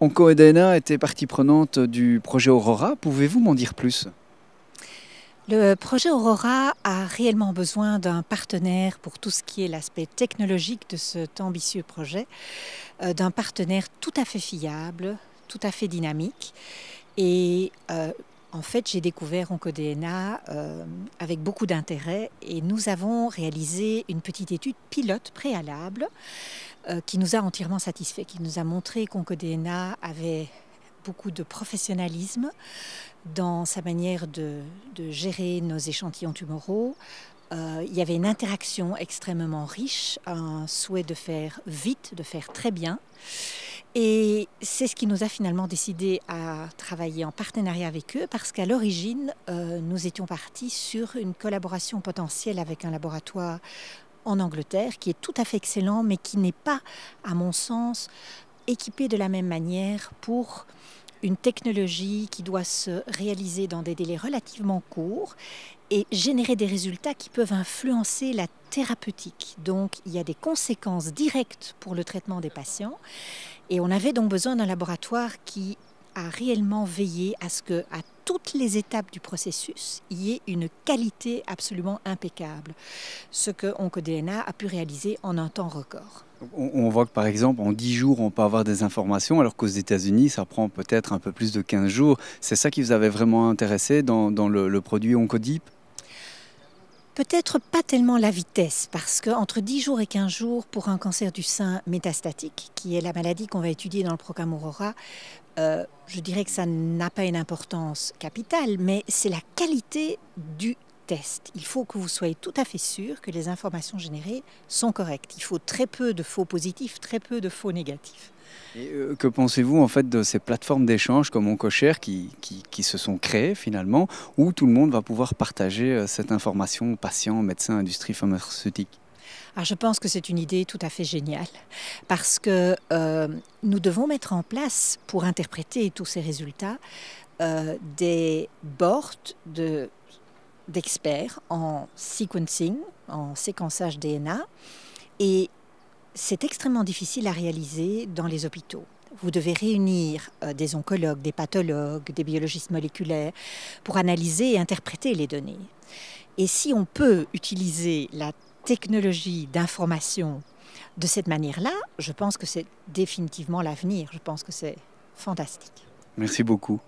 OncoDNA était partie prenante du projet Aurora. Pouvez-vous m'en dire plus? Le projet Aurora a réellement besoin d'un partenaire pour tout ce qui est l'aspect technologique de cet ambitieux projet, d'un partenaire tout à fait fiable, tout à fait dynamique. Et en fait, j'ai découvert OncoDNA avec beaucoup d'intérêt et nous avons réalisé une petite étude pilote préalable qui nous a entièrement satisfait, qui nous a montré qu'OncoDNA avait beaucoup de professionnalisme dans sa manière de gérer nos échantillons tumoraux. Il y avait une interaction extrêmement riche, un souhait de faire vite, de faire très bien. Et c'est ce qui nous a finalement décidé à travailler en partenariat avec eux parce qu'à l'origine, nous étions partis sur une collaboration potentielle avec un laboratoire en Angleterre qui est tout à fait excellent mais qui n'est pas, à mon sens, équipé de la même manière pour une technologie qui doit se réaliser dans des délais relativement courts et générer des résultats qui peuvent influencer la thérapeutique. Donc il y a des conséquences directes pour le traitement des patients et on avait donc besoin d'un laboratoire qui a réellement veillé à ce que, à toutes les étapes du processus, il y ait une qualité absolument impeccable, ce que OncoDNA a pu réaliser en un temps record. On voit que par exemple en 10 jours on peut avoir des informations alors qu'aux États-Unis ça prend peut-être un peu plus de 15 jours. C'est ça qui vous avait vraiment intéressé dans le produit OncoDeep? Peut-être pas tellement la vitesse, parce qu'entre 10 jours et 15 jours pour un cancer du sein métastatique, qui est la maladie qu'on va étudier dans le programme Aurora, je dirais que ça n'a pas une importance capitale, mais c'est la qualité du test. Il faut que vous soyez tout à fait sûr que les informations générées sont correctes. Il faut très peu de faux positifs, très peu de faux négatifs. Et que pensez-vous en fait de ces plateformes d'échange comme OncoShare qui se sont créées finalement, où tout le monde va pouvoir partager cette information aux patients, médecins, industrie pharmaceutique? Alors je pense que c'est une idée tout à fait géniale parce que nous devons mettre en place, pour interpréter tous ces résultats, des boards d'experts en sequencing, en séquençage DNA. Et c'est extrêmement difficile à réaliser dans les hôpitaux. Vous devez réunir des oncologues, des pathologues, des biologistes moléculaires pour analyser et interpréter les données. Et si on peut utiliser la technologie d'information de cette manière-là, je pense que c'est définitivement l'avenir. Je pense que c'est fantastique. Merci beaucoup.